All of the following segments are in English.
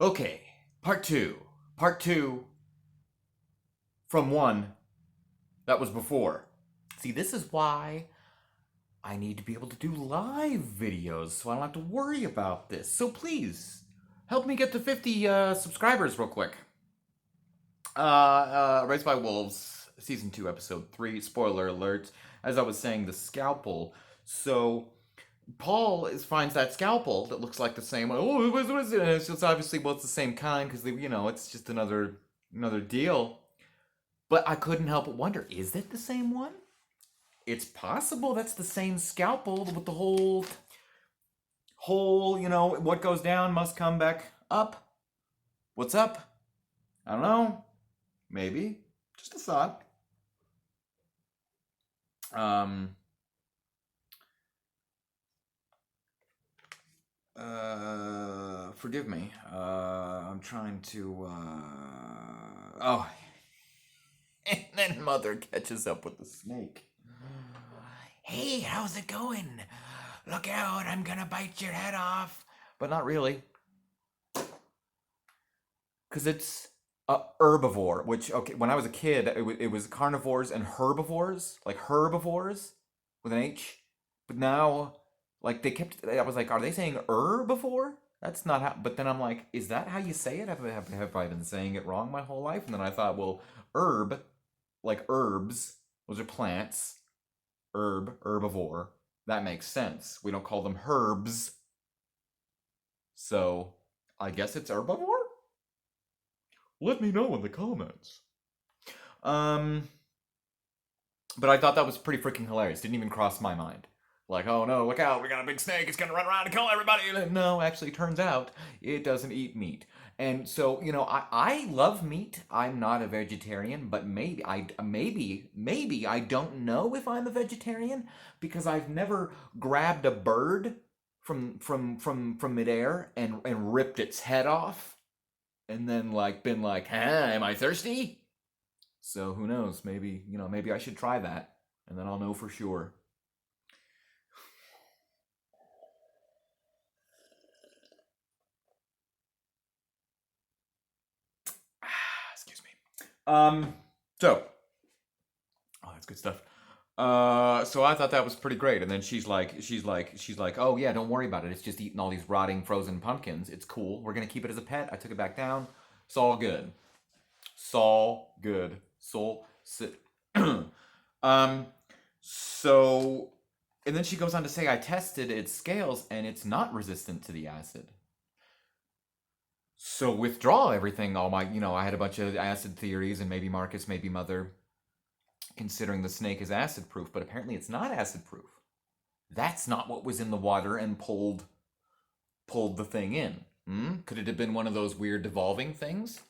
Okay, part two. Part two from one that was before. See, this is why I need to be able to do live videos so I don't have to worry about this. So please, help me get to 50 subscribers real quick. Raised by Wolves, Season 2, Episode 3, spoiler alert. As I was saying, the scalpel. So, finds that scalpel that looks like the same one. Oh, what is it? And it's just obviously, well, it's the same kind because, it's just another deal. But I couldn't help but wonder, is it the same one? It's possible that's the same scalpel with the whole, what goes down must come back up. What's up? I don't know. Maybe. Just a thought. Um, Forgive me. I'm trying to, oh. And then Mother catches up with the snake. Hey, how's it going? Look out, I'm gonna bite your head off. But not really. Because it's a herbivore, which, okay, when I was a kid, it was carnivores and herbivores, like herbivores with an H. But now, like, I was like, are they saying herbivore? That's not how, but then I'm like, is that how you say it? Have I been saying it wrong my whole life? And then I thought, well, herb, like herbs, those are plants. Herbivore. That makes sense. We don't call them herbs. So, I guess it's herbivore? Let me know in the comments. Um, but I thought that was pretty freaking hilarious. Didn't even cross my mind. Like, oh no, look out, we got a big snake, it's gonna run around and kill everybody. No, actually, turns out it doesn't eat meat. And so, I love meat. I'm not a vegetarian, but maybe I don't know if I'm a vegetarian because I've never grabbed a bird from midair and ripped its head off and then like been like, huh, am I thirsty? So who knows? Maybe I should try that, and then I'll know for sure. Excuse me. So, oh, that's good stuff. So I thought that was pretty great, and then she's like, oh yeah, don't worry about it. It's just eating all these rotting frozen pumpkins. It's cool. We're gonna keep it as a pet. I took it back down. It's all good. It's all good. Soul sit. um. So, and then she goes on to say, I tested its scales, and it's not resistant to the acid. So withdraw everything. I had a bunch of acid theories, and maybe Marcus, maybe Mother, considering the snake is acid proof, but apparently it's not acid proof. That's not what was in the water and pulled the thing in. Could it have been one of those weird devolving things?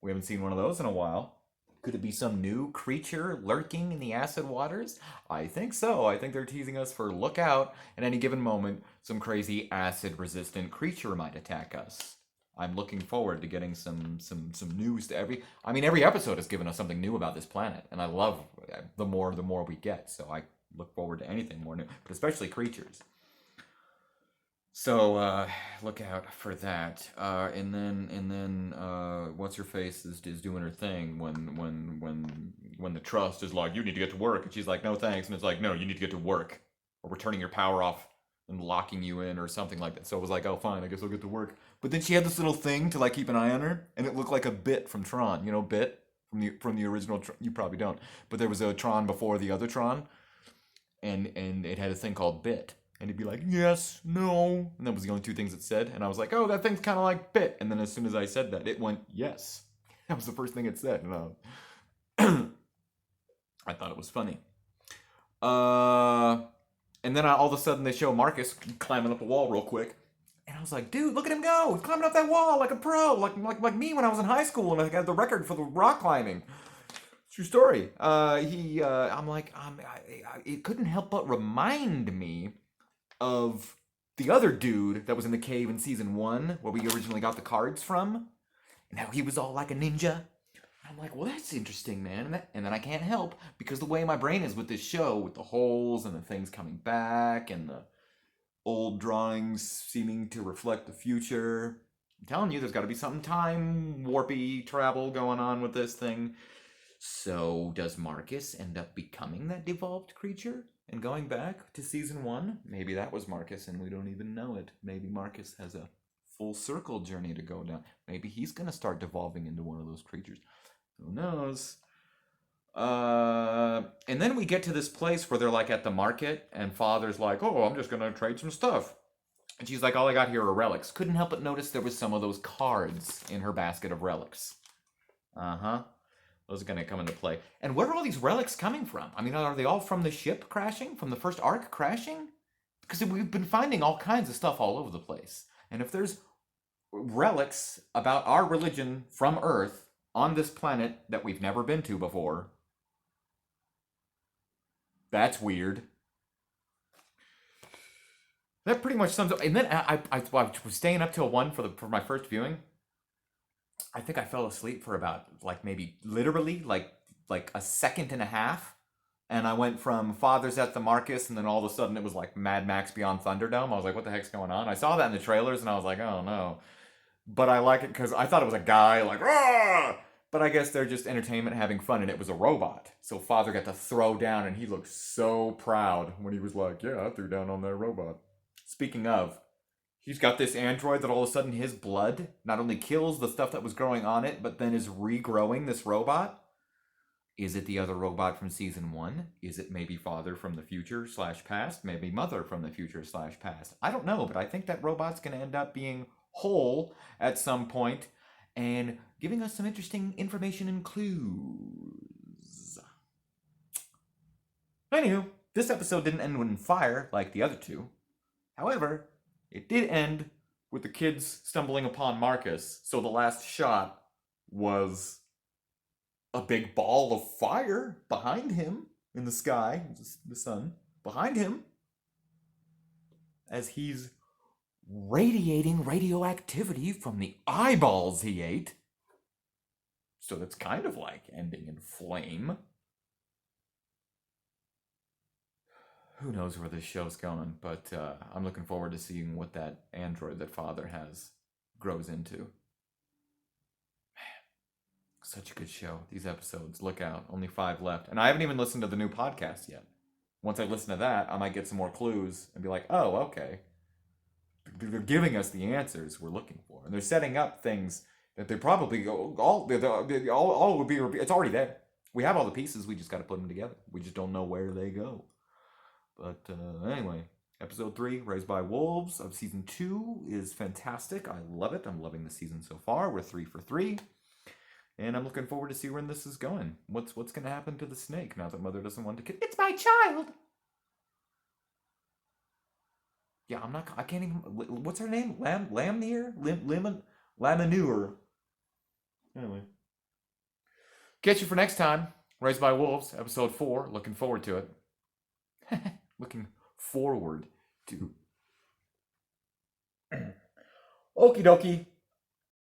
We haven't seen one of those in a while. Could it be some new creature lurking in the acid waters? I think so. I think they're teasing us for look out. At any given moment, some crazy acid resistant creature might attack us. I'm looking forward to getting some news to every episode has given us something new about this planet, and I love the more we get. So I look forward to anything more new, but especially creatures. So look out for that. And then what's her face is doing her thing when the trust is like, you need to get to work, and she's like, no thanks, and it's like, no, you need to get to work, or we're turning your power off and locking you in or something like that. So it was like, oh fine, I guess I'll get to work. But then she had this little thing to like keep an eye on her, and it looked like a bit from Tron. You know, bit from the original. You probably don't, but there was a Tron before the other Tron, and it had a thing called bit, and he'd be like, yes, no, and that was the only two things it said, and I was like, oh, that thing's kind of like bit, and then as soon as I said that, it went yes. That was the first thing it said, and I thought it was funny. uh and then all of a sudden they show Marcus climbing up a wall real quick, and I was like, dude, look at him go! He's climbing up that wall like a pro, like me when I was in high school and I got the record for the rock climbing. True story. I'm like, it couldn't help but remind me of the other dude that was in the cave in season one, where we originally got the cards from, and how he was all like a ninja. I'm like, well, that's interesting, man. And then I can't help because the way my brain is with this show, with the holes and the things coming back and the old drawings seeming to reflect the future. I'm telling you, there's got to be some time warpy travel going on with this thing. So, does Marcus end up becoming that devolved creature and going back to season one? Maybe that was Marcus and we don't even know it. Maybe Marcus has a full circle journey to go down. Maybe he's going to start devolving into one of those creatures. Who knows? And then we get to this place where they're like at the market, and Father's like, "Oh, I'm just gonna trade some stuff." And she's like, "All I got here are relics." Couldn't help but notice there was some of those cards in her basket of relics. Uh-huh. Those are gonna come into play. And where are all these relics coming from? I mean, are they all from the ship crashing? From the first arc crashing? Because we've been finding all kinds of stuff all over the place. And if there's relics about our religion from Earth on this planet that we've never been to before, that's weird. That pretty much sums up. And then I was staying up till 1 for my first viewing. I think I fell asleep for about like maybe literally like a second and a half. And I went from Fathers at the Marcus, and then all of a sudden it was like Mad Max Beyond Thunderdome. I was like, what the heck's going on? I saw that in the trailers, and I was like, oh no. But I like it because I thought it was a guy like, ah! But I guess they're just entertainment having fun, and it was a robot. So Father got to throw down, and he looked so proud when he was like, yeah, I threw down on that robot. Speaking of, he's got this android that all of a sudden his blood not only kills the stuff that was growing on it, but then is regrowing this robot. Is it the other robot from season one? Is it maybe Father from the future / past? Maybe Mother from the future / past? I don't know, but I think that robot's going to end up being whole at some point and giving us some interesting information and clues. Anywho, this episode didn't end in fire like the other two. However, it did end with the kids stumbling upon Marcus, so the last shot was a big ball of fire behind him in the sky, the sun, behind him, as he's radiating radioactivity from the eyeballs he ate. So that's kind of like ending in flame. Who knows where this show's going, but I'm looking forward to seeing what that android that Father has grows into. Such a good show. These episodes, look out. Only 5 left. And I haven't even listened to the new podcast yet. Once I listen to that, I might get some more clues and be like, oh, okay. They're giving us the answers we're looking for. And they're setting up things that they probably all would be, it's already there. We have all the pieces, we just got to put them together. We just don't know where they go. But anyway, episode 3, Raised by Wolves of season 2 is fantastic. I love it. I'm loving the season so far. We're 3 for 3. And I'm looking forward to see where this is going. What's going to happen to the snake now that Mother doesn't want to kill? It's my child! Yeah, I can't even, what's her name? Lamnir? Lamanure. Anyway. Catch you for next time. Raised by Wolves, episode 4. Looking forward to it. Looking forward to. Okie dokie.